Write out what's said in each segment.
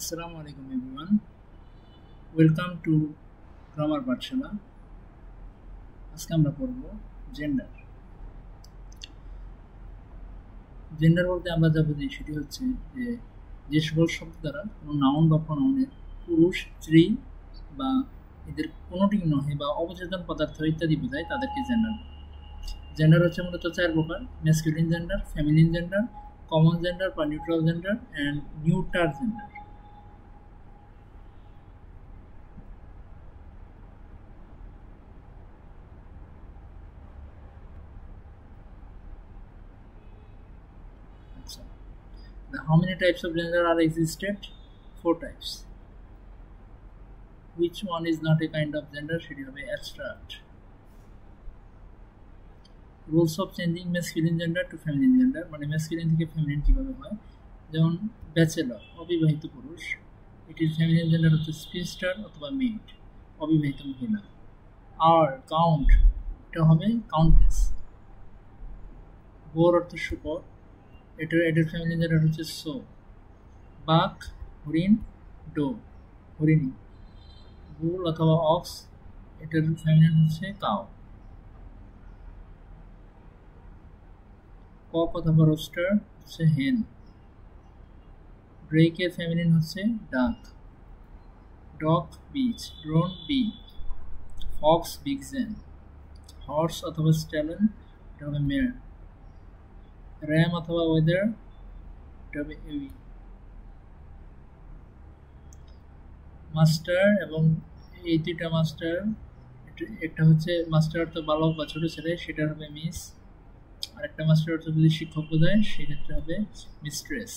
Assalamu alaikum everyone. Welcome to Grammar Pathshala. আজকে আমরা পড়ব জেন্ডার। জেন্ডার বলতে আমরা যা বুঝি সেটি হচ্ছে যে সকল শব্দ দ্বারা কোনো নাউন বা প্রনাউনের পুরুষ, স্ত্রী বা এদের কোনোটি নহে বা অবচেতন পদার্থ ইত্যাদি বোঝায় তাদেরকে জেন্ডার। জেন্ডার হচ্ছে মূলত চার প্রকার: masculine gender, feminine gender, common gender বা neutral gender and neuter gender. How many types of gender are existed? 4 types. Which one is not a kind of gender? সেটি হবে abstract. Rules of changing masculine gender to feminine gender, মানে masculine থেকে feminine কিভাবে হয়? যেমন bachelor, অবিবাহিত পুরুষ, এটির feminine gender হচ্ছে spinster অথবা maid, অবিবাহিত মহিলা। আর count, এটা হবে countess। বোর অর্থ শুকর, এটার ফ্যামিলি জেন্ডার হচ্ছে সো। বাঘ, হরিণ, ডো, হরিণী। বুল অথবা অক্স, এটার ফ্যামিলি হচ্ছে কাউ। কক অথবা রোস্টার হচ্ছে হেন। ড্রেকের ফ্যামিলি হচ্ছে duck. Dog, bitch. Drone, bee. Fox, vixen. Horse অথবা স্ট্যালন, এটা হবে মেয়ার। র্যাম অথবা ওয়েদার, এটা হবে এভি। মাস্টার এবং এই দুইটা মাস্টার, একটা হচ্ছে মাস্টার অর্থ বালক বা ছোট ছেলে, সেটা হবে মিস। আর একটা মাস্টার অর্থ যদি শিক্ষক বোঝায় সেক্ষেত্রে হবে মিস্ট্রেস।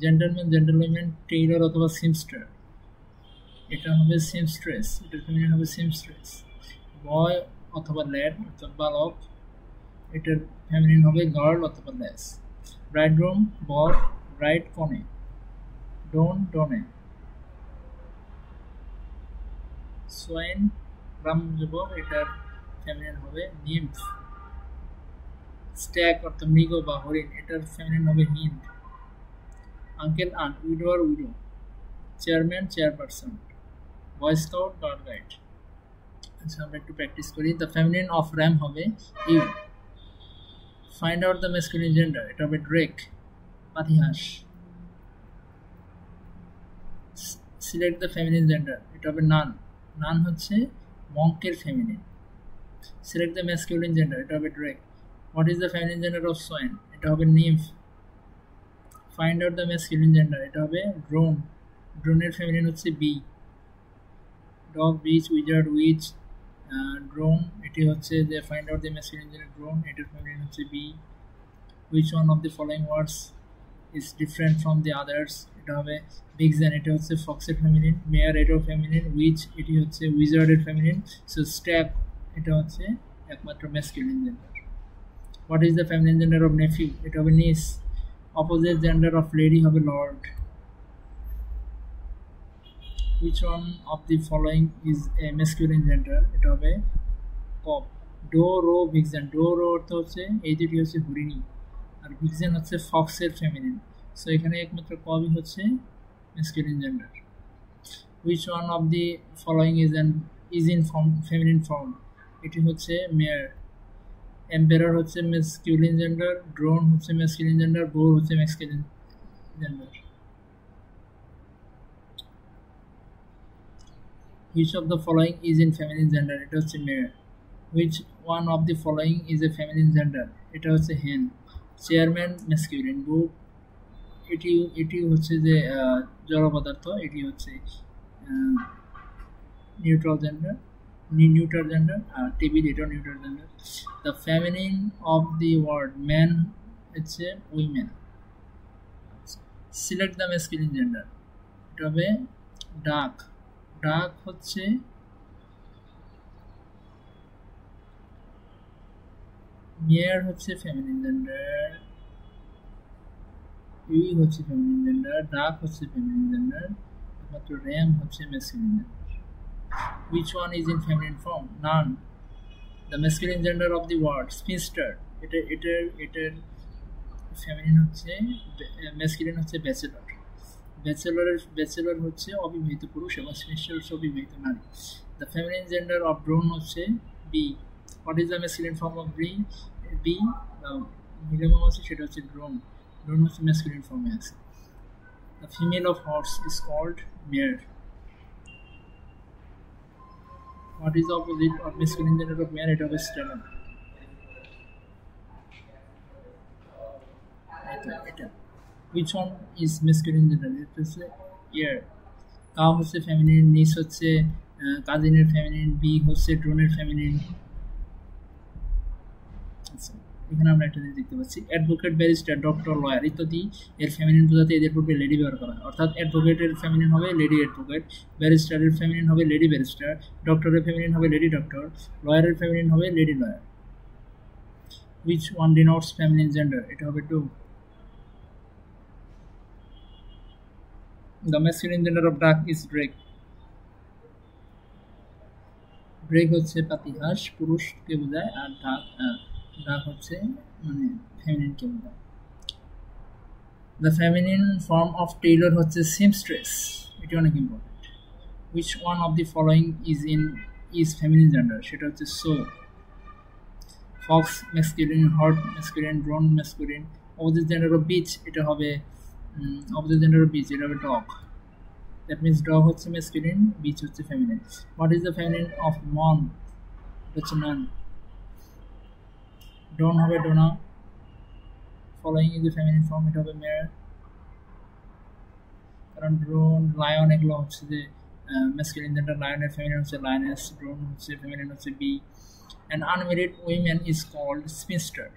জেন্টলম্যান, জেন্টলম্যান, টেইলর অথবা সিমস্টার, এটা হবে সিমস্ট্রেস, এটার ফেমিনিন হবে সিমস্ট্রেস। বয় অথবা ল্যাড অর্থাৎ বালক, এটার ফেমিনিন হবে গার্ল অথবা ল্যাস। ব্রাইডগ্রুম, বর, ব্রাইড কনে। ডন, ডনে। সোয়াইন, ব্রাহ্মণ যুবক, এটার ফেমিনিন হবে নিম্ফ। স্ট্যাগ অর্থ মৃগ বা হরিণ, এটার ফেমিনিন হবে হিন্দ। আঙ্কেল, আন্ট, উইডো আর widow. Chairman, chairperson. Boy scout, girl guide. আচ্ছা, আমরা একটু প্র্যাকটিস করি। দ্য ফেমিনিন অফ র্যাম হবে ewe. Find out the masculine gender, এটা হবে ড্রেক, পাতিহাঁস। সিলেক্ট দ্য ফেমিনিন জেন্ডার, এটা হবে নান। নান হচ্ছে মঙ্কের feminine. Select the masculine gender, এটা হবে drake. What is the feminine gender of swan, এটা হবে nymph. Find out the masculine gender, এটা হবে ড্রোন। ড্রোনের ফেমিনিন হচ্ছে bee. Dog, bitch, wizard, witch. Drone, এটি হচ্ছে যে find out the masculine gender drone, এটার ফেমিনিন হচ্ছে bee. Which one of the following words is different from the others, এটা হবে বিগজেন, এটা হচ্ছে ফক্সের ফেমিনিন। মেয়ার, এটাও ফেমিনিন। উইচ, এটি হচ্ছে উইজার্ডের ফেমিনিন। সো স্ট্যাপ, এটা হচ্ছে একমাত্র masculine gender. What is the feminine gender of nephew, এটা হবে niece. Opposite gender of lady হবে lord. Which one of the following is a masculine gender, এটা হবে cob. Doe, roe, vixen. Doe, roe অর্থ হচ্ছে এই দুটি হচ্ছে হরিণী, আর ভিক্সেন হচ্ছে ফক্সের ফেমিনিন। সো এখানে একমাত্র কবই হচ্ছে masculine gender. Which one of the following is in feminine form, এটি হচ্ছে মেয়ার। এম্পায়ার হচ্ছে masculine gender, ড্রোন হচ্ছে masculine gender, বোর হচ্ছে masculine gender. Which of the following is in feminine gender, এটা হচ্ছে মেয়ার। Which one of the following is a feminine gender, এটা হচ্ছে হেন। চেয়ারম্যান masculine, বুক, এটি হচ্ছে যে জড় পদার্থ, এটি হচ্ছে নিউট্রাল জেন্ডার, নিউটার জেন্ডার। আর টেবিল, এটাও neuter gender. The feminine of the word man হচ্ছে women. Select the masculine gender, এটা হবে ডাক। ডাক হচ্ছে মেয়ার হচ্ছে ফেমিনিন জেন্ডার, ইউই হচ্ছে ফেমিনিন জেন্ডার, ডাক হচ্ছে ফেমিনিন জেন্ডার, একমাত্র র্যাম হচ্ছে masculine gender. Which one is in feminine form? None. The masculine gender of the word spinster, এটার feminine হচ্ছে ম্যাসকুলিন হচ্ছে ব্যাচেলর। ব্যাচেলর হচ্ছে অবিবাহিত পুরুষ এবং স্পেশাল হচ্ছে অবিবাহিত নারী। The feminine gender of drone হচ্ছে bee. What is the masculine form of bee? Medium আছে সেটা হচ্ছে ড্রোন। ড্রোন হচ্ছে ম্যাসকুলিন ফর্মে আছে। The female of horse is called mare. What is the opposite of masculine gender of mare? এটা হবে স্টেলন। এটা which one is masculine gender? এটা হচ্ছে ear। কাউ হচ্ছে ফেমিনিন, নিস হচ্ছে কাজিনের ফেমিনিন, বি হচ্ছে ড্রোনের ফেমিনিন। আচ্ছা, এখানে আমরা একটা জিনিস দেখতে পাচ্ছি, অ্যাডভোকেট, ব্যারিস্টার, ডক্টর, লয়ার ইত্যাদি এর ফেমিনিন বোঝাতে এদের পূর্বে লেডি ব্যবহার করা হয়। অর্থাৎ অ্যাডভোকেটের ফেমিনিন হবে লেডি অ্যাডভোকেট, ব্যারিস্টারের ফেমিনিন হবে লেডি ব্যারিস্টার, ডক্টরের ফেমিনিন হবে লেডি ডক্টর, লয়ারের ফেমিনিন হবে lady lawyer. which one denotes feminine gender? এটা হবে two. The masculine gender of duck is drake. drake হচ্ছে পাতিহাঁস, পুরুষকে বোঝায়, আর ডাক হচ্ছে মানে ফেমিনিন কে বোঝায়। The feminine form of tailor হচ্ছে seamstress। এটা অনেক important. which one of the following is feminine gender? সেটা হচ্ছে sew। fox masculine, hart masculine, drone masculine। opposite gender of beach এটা হবে opposite gender of beach এটা হবে dog। that means dog হচ্ছে masculine, beach হচ্ছে feminine। what is the feminine of mon? হচ্ছে none। don হবে donna। following is the feminine form, এটা হবে mare। কারণ drone, lion এগুলো হচ্ছে যে masculine gender, lioনের feminine হচ্ছে lioness, drone হচ্ছে feminine হচ্ছে bee। an unmarried woman is called spinster।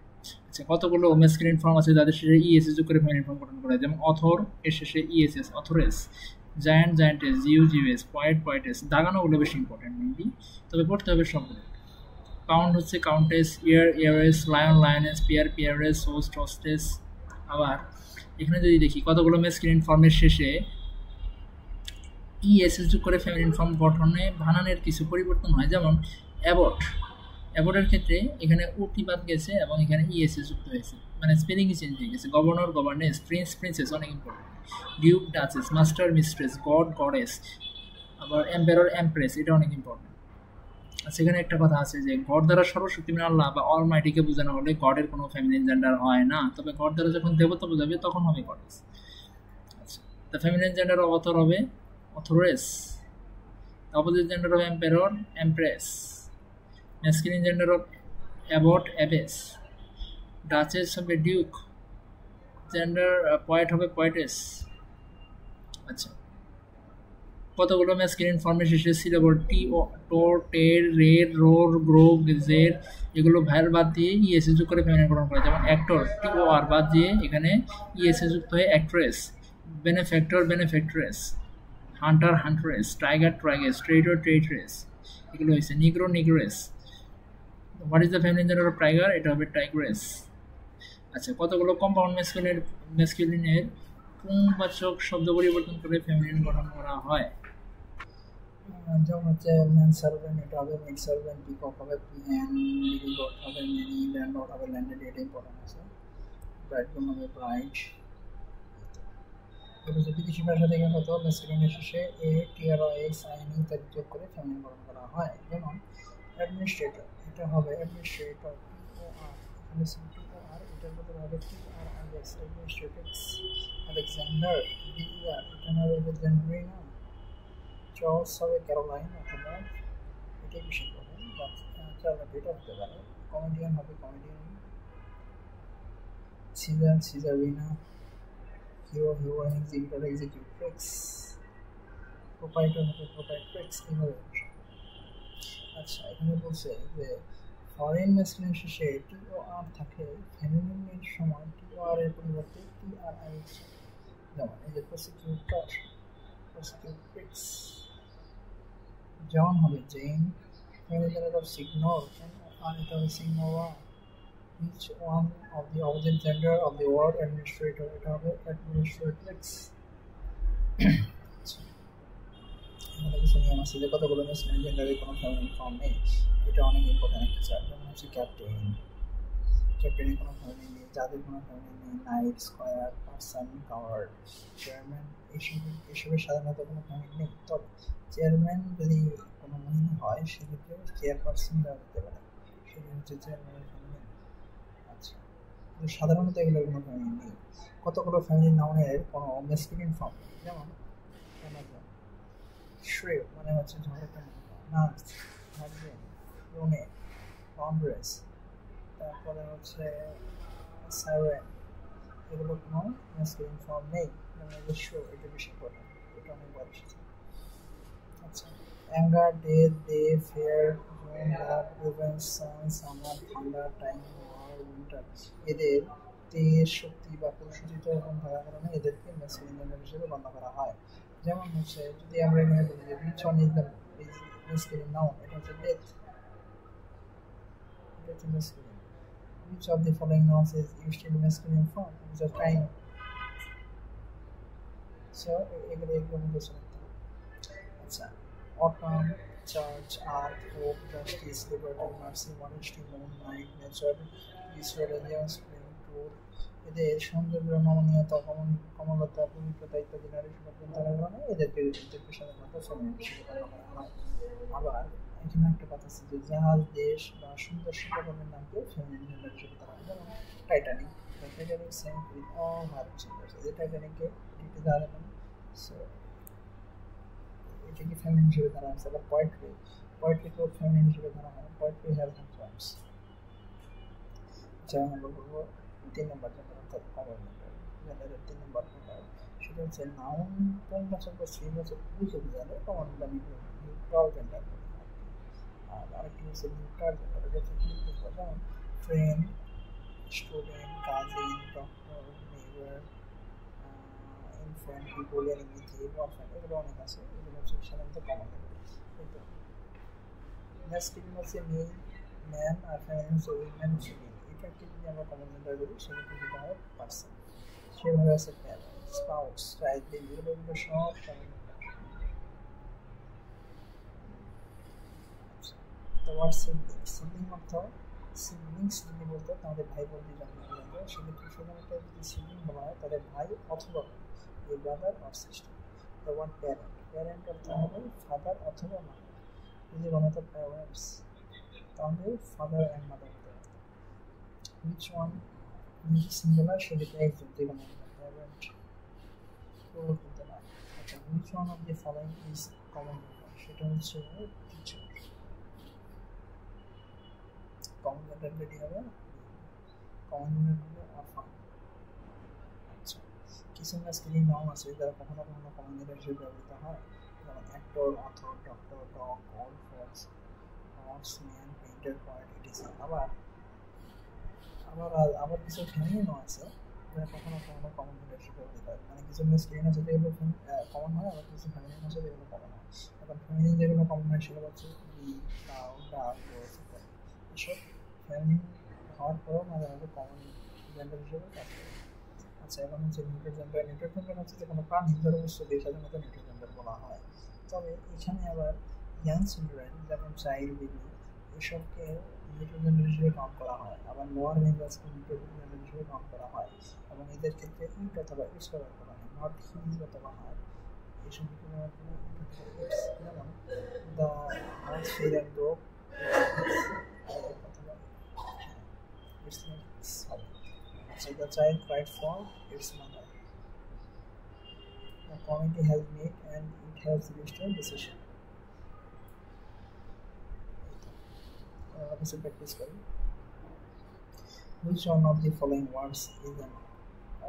আচ্ছা, কতগুলো ম্যাসকুলিন ফর্ম আছে যাদের শেষে ইএসএস যোগ করে ফেমিনিন ফর্ম গঠন করা হয়? যেমন অথর এর শেষে ইএসএস, অথরেস, জায়ান্ট, জায়ান্টেস, জিউজিএস, পয়েট, পয়েটেস। দাগানোগুলো বেশি ইম্পর্টেন্ট মেবি, তবে পড়তে হবে সবগুলো। কাউন্ট হচ্ছে countess, heir, heiress, lion, lioness, peer, peeress, host, hostess. আবার এখানে যদি দেখি কতগুলো ম্যাসকুলিন ফর্মের শেষে ইএসএস যোগ করে ফেমিনিন ফর্ম গঠনে বানানের কিছু পরিবর্তন হয়। যেমন অ্যাবট, অ্যাবটের ক্ষেত্রে এখানে ওটি বাদ গেছে এবং এখানে ইএসএস যুক্ত হয়েছে, মানে স্পেলিংই চেঞ্জ হয়ে গেছে। গভর্নর, গভর্নেস, প্রিন্স, প্রিন্সেস অনেক important. Duke, duchess, master, mistress, god, goddess. আবার এম্পায়ার, এমপ্রেস, এটা অনেক ইম্পর্টেন্ট। আচ্ছা, এখানে একটা কথা আছে যে গড দ্বারা সর্বশক্তিমান আল্লাহ বা অলমাইটিকে বোঝানো হলে গডের কোনো ফেমিনিন জেন্ডার হয় না, তবে গড দ্বারা যখন দেবতা বোঝাবে তখন হবে গডেস। আচ্ছা, the feminine gender of author হবে authoress. The opposite gender of empire, empress. masculine gender of abbot, abbess। duchess হবে duke। জেন্ডার poet হবে poetess। আচ্ছা, কতগুলো ম্যাসকুলিন ফর্মের শেষে সিলেবল টি, টোর, টের, রের, রোর, গ্রো, জের এগুলো ভাইল বাদ দিয়ে ইএসএস যুক্ত করে ফেমিনিন গঠন করা। যেমন অ্যাক্টর, টি ও আর বাদ দিয়ে এখানে ইএসএস যুক্ত হয়ে actress. Benefactor, benefactress. Hunter, huntress. Tiger, tigress. Traitor, traitress. এগুলো হয়েছে negro, negress. What is the feminine gender of tiger? এটা হবে টাইগ্রেস। আচ্ছা, কতগুলো কম্পাউন্ড ম্যাসকুলিনের পুংবাচক শব্দ পরিবর্তন করে ফেমিনিন গঠন করা হয়? যেমন হচ্ছে ম্যান সার্ভেন্ট, এটা হবে মেড সার্ভেন্ট। পিকক হবে পিএন, লিডি গড হবে মেনি, ল্যান্ডলর্ড হবে ল্যান্ডেড। এটা ইম্পর্টেন্ট আছে। ব্রাইডগ্রুম হবে ব্রাইড। এটা যদি বিদেশি ভাষা থেকে হতো ম্যাসকুলিনের শেষে এ, টিআরএস, আইএন ইত্যাদি যোগ করে ফেমিনিন গঠন করা হয়। যেমন অ্যাডমিনিস্ট্রেটর, এটা হবে অ্যাডমিনিস্ট্রেটর, টিওআর, এখানে টিওআর, এটার বদলে হবে টিআরআইএস, অ্যাডমিনিস্ট্রেটরস। আলেকজান্ডার, ডিইআর, এটা হবে আলেকজান্ড্রিনা। চার্লস হবে ক্যারোলাইন অথবা এটাই বেশি ইম্পর্টেন্ট, বাট চার্লস এটা হতে পারে। কমেডিয়ান হবে comedian. Czar, czarina. Hero, heroine, executor, executrix. Proprietor হবে প্রোপাইট্রিক্স। এইভাবে। আচ্ছা, এখানে বলছে যে ফরেন ম্যাসকুলিন শেষে টি ও আর থাকে, ফেমিনিনের সময় টি ও আর এর পরিবর্তে টি আর আই। যেমন এই যে প্রসিকিউটর, প্রসিকিউট্রিক্স। জন হবে জেন। ফেমিনিন জেন্ডার অফ সিগনর, আর এটা হবে সিগনোরা। which one of the opposite gender of the word administrator? এটা হবে অ্যাডমিনিস্ট্রেট্রিক্স। নিয়ম আছে যে কতগুলো ম্যাসকুলিন জেন্ডারের কোনো ফেমিনিন ফর্ম নেই। এটা অনেক ইম্পর্টেন্ট একটা চার্ট। যেমন হচ্ছে ক্যাপ্টেন, ক্যাপ্টেনের কোনো ফেমিনিন নেই। যাদের কোনো ফ্যামিলি নেই, night, square, person, coward, chairman, এসবের সাধারণত কোনো ফ্যামিলি নেই। তবে চেয়ারম্যান যদি কোনো মহিলা হয় সেক্ষেত্রে চেয়ারপারসন দেওয়া যেতে পারে, সেটা হচ্ছে চেয়ারম্যানের ফ্যামিলি। আচ্ছা, কিন্তু সাধারণত এগুলো কোনো ফ্যামিলি নেই। কতগুলো ফ্যামিলি নাউনের কোনো মেসকুলিন ফর্ম নেই, যেমন অ্যামাজন, শ্রেয় মানে হচ্ছে ঝড়ের নার্স, হাজবেন্ড, রোনে, কংগ্রেস, তারপরে হচ্ছে সাইরেন, এগুলো কোনো মেসকুলিন ফর্ম নেই। যেমন শো, এটা বেশি ইম্পর্টেন্ট, এটা অনেক বড় এসেছে। আচ্ছা, anger, death, day, fear, June, love, revenge, sun, summer, thunder, time, war, winter, এদের তেজ, শক্তি বা পুরুষোচিত এবং থাকার কারণে এদেরকে মেসকুলিন জেন্ডার হিসেবে গণ্য করা হয়। যেমন হচ্ছে যদি আমরা এখানে বলি যে rich on is the masculine noun, এটা হচ্ছে ডেথ, এটা হচ্ছে masculine. Which of the following nouns is used in masculine form? It's a time. So, এগুলো মধ্যে শুনতে হবে। আচ্ছা, autumn, church, earth, hope, justice, liberty, mercy, honesty, moon, night, nature, Israel, spring, tour, এদের সৌন্দর্য, নমনীয়তা, কমলতা, পবিত্রতা ইত্যাদি নারী সুলক্ষণ থাকার কারণে এদেরকে সাধারণত ফেমিনিন হিসেবে গণ্য করা হয়। আবার এখানে একটা কথা আছে যে জাহাজ, দেশ বা সুন্দর শিল্পকর্মের নামকে ফেমিনিন জেন্ডার হিসেবে ধরা হয়। যেমন Titanic, Titanic sank with all her passengers, এই টাইটানিককে ডিটি দেওয়া যাবে না। সো এটাকে ফেমিনিন হিসেবে ধরা হচ্ছে। আবার পোয়েট্রিকেও ফেমিনিন হিসেবে ধরা হয়। Poetry has forms. যেমন আমরা বলবো 3 নম্বর জেন্ডার অর্থাৎ কমন জেন্ডারের 3 নম্বর জেন্ডার, সেটা হচ্ছে নাউন 1 বছর বা 3 বছর পুরুষ অভিযানে কমন বা নিউট্রাল জেন্ডার। আর আরেকটি হচ্ছে নিউট্রাল জেন্ডার, এটা হচ্ছে যেমন friend, student, cousin, doctor, neighbour, infant, পিপোলিয়ান, ইমিথিভ, অরফ্যান, এগুলো অনেক আছে। এগুলো হচ্ছে সাধারণত কমন জেন্ডার। কিন্তু ম্যাসকুলিন হচ্ছে মেল, ম্যান, আর ফেমিনিন হচ্ছে উইমেন, ফিমেল। এটাকে যদি আমরা কমন জেন্ডার করি সেক্ষেত্রে যেটা হয় পার্সন। সেভাবে আছে প্যারেন্ট, স্পাউস, চাইল্ড, বেবি, এগুলো সব common gender. The word sibling, sibling অর্থ সিবলিংস যদি বলতো তাদের ভাই বোন জন্ম নিয়ে, সেক্ষেত্রে শুধুমাত্র যদি সিবলিং বলা হয় তাদের ভাই অথবা এই brother or sister. The word parent, parent অর্থ হবে ফাদার অথবা মাদার। যদি বলা হতো প্যারেন্টস তাহলে ফাদার অ্যান্ড মাদার হতে পারত। হুইচ ওয়ান যদি সিঙ্গুলার সেক্ষেত্রে একজন, যে কোনো প্যারেন্ট পুরো করতে না। আচ্ছা, which one of the following is common gender, সেটা হচ্ছে টিচার। কমন জেন্ডার রেডি হবে, কমন জেন্ডার হবে অরফান। আচ্ছা, কিছু ম্যাসকুলিন নাউন আছে যারা কখনো কখনো কমন জেন্ডার হিসেবে ব্যবহৃত হয়, যেমন actor, author, doctor, dog, all, Fox, horse, man, painter, poet, etc. আবার আবার কিছু ফেমিনিনও আছে যারা কখনো কখনো কমন জেন্ডার হিসেবে ব্যবহৃত হয়। মানে কিছু ম্যাসকুলিন আছে যেগুলো কমন হয়, আবার কিছু ফেমিনিন আছে যেগুলো কমন হয়। এখন ফেমিনিন যেগুলো কমন হয় সেগুলো হচ্ছে বি, কাউ, ডাক, গোস ইত্যাদি। এসব ফেমিনিন হওয়ার পরেও মাঝে মাঝে কমন জেন্ডার হিসেবে কাজ করে। আচ্ছা, এখন হচ্ছে নিউট্রাল জেন্ডার। নিউট্রাল জেন্ডার হচ্ছে যে কোনো প্রাণী জড়বস্তুকে সাধারণত নিউট্রাল জেন্ডার বলা হয়। তবে এখানে আবার ইয়াং চিলড্রেন যেমন চাইল্ড, বেবি, এসবকে নিউট্রাল জেন্ডার হিসেবে কাউন্ট করা হয়। আবার লোয়ার রেঞ্জার্সকে নিউট্রাল জেন্ডার হিসেবে কাউন্ট করা হয় এবং এদের ক্ষেত্রে ইট অথবা ইটস ব্যবহার করা হয়, নট হিজ অথবা হার। এসব ব্যবহার করে ইটস, যেমন দ্য হাউস ফিল অ্যান্ড ডগ অথবা ইটস লাইক হবে। So the child cried for its mother. The committee has met and it has reached a decision. Let's practice করি। Which one of the following words is an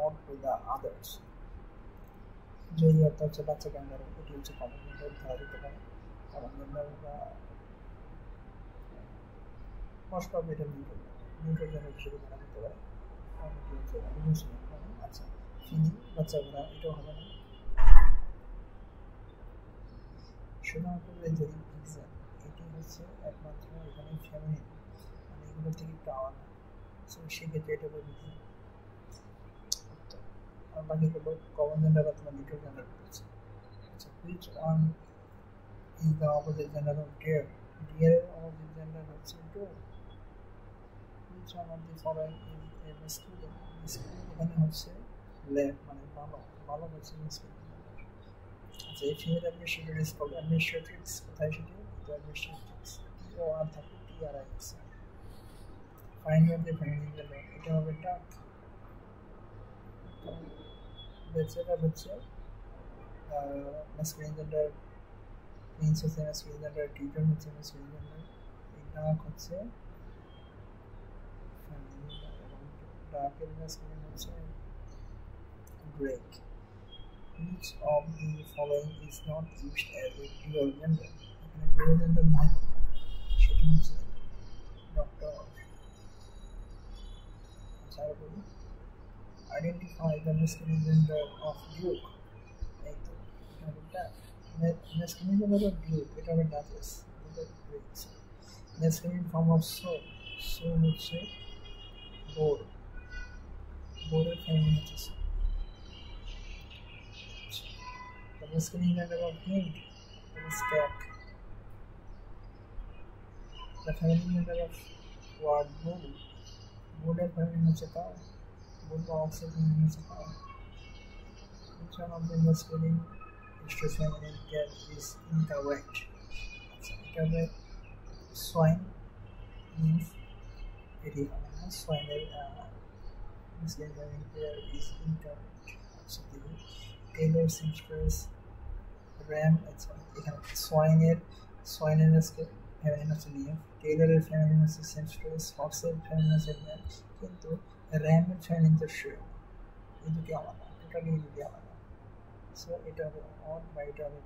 odd to the others? যদি অর্থ হচ্ছে বাচ্চা ক্যান্ডার, এটি হচ্ছে common gender ধরা যেতে পারে। কমন জেন্ডার বা মোস্ট অফ এটা নিউট্রাল জেন্ডার হিসেবে ধরা যেতে পারে। আচ্ছা, ফিনি, বাচ্চা ঘোড়া, এটাও হবে না। শুধুমাত্র যদি এক্সাম, এটি হচ্ছে একমাত্র এখানে ফেমিনিন, মানে এগুলো থেকে একটু আলাদা। সো সেক্ষেত্রে এটা হবে বিধি। আর বাকিগুলো কমন জেন্ডার অথবা নিউট্রাল জেন্ডার রয়েছে। আচ্ছা, which one is the opposite gender of deer? ডিয়ারের অপোজিট জেন্ডার হচ্ছে doe. Which which one of the following is a masculine? Masculine এখানে হচ্ছে left মানে ভালো হচ্ছে masculine gender. আচ্ছা এই female administrator is called administratrix, কোথায় সেটি? এটা administratrix, TOR থাকে TRIX. Find out the feminine gender, এটা হবে duck. bachelor হচ্ছে masculine gender, prince হচ্ছে masculine gender, teacher হচ্ছে masculine gender, এই duck হচ্ছে feminine gender এবং duck এর masculine হচ্ছে drake. Which of the following is not used as a dual gender? এখানে dual gender নয়, সেটা হচ্ছে ডক্টর। আচ্ছা বলি identify the masculine gender of duke. এই তো এটা masculine gender of duke, এটা হবে duchess, এটা great. Masculine form of soul, soul হচ্ছে boar, boar-এর feminine হচ্ছে soul. The masculine gender of hind is cat. The feminine gender of word bull, bull-এর feminine হচ্ছে cow, bull বা ox-এর feminine হচ্ছে cow. Which one of the masculine is to feminine cat is incorrect? এটা হবে swine, nymph, এটি হবে না, swine-এর masculine feminine pair is incorrect. So the Taylor seamstress, ram, এখানে swine-এর feminine হচ্ছে nymph, Taylor-এর feminine হচ্ছে seamstress, horse-এর feminine হচ্ছে ram, কিন্তু ram-এর feminine তো sure, এই দুটি আলাদা, টোটালি এই দুটি আলাদা। সো এটা হবে অন বা এটা হবে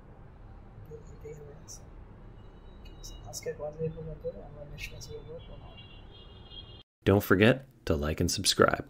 এটাই হবে আনসার। আজকের ক্লাসে এই পর্যন্ত, আমরা নেক্সট ক্লাসে করবো। Don't forget to like and subscribe.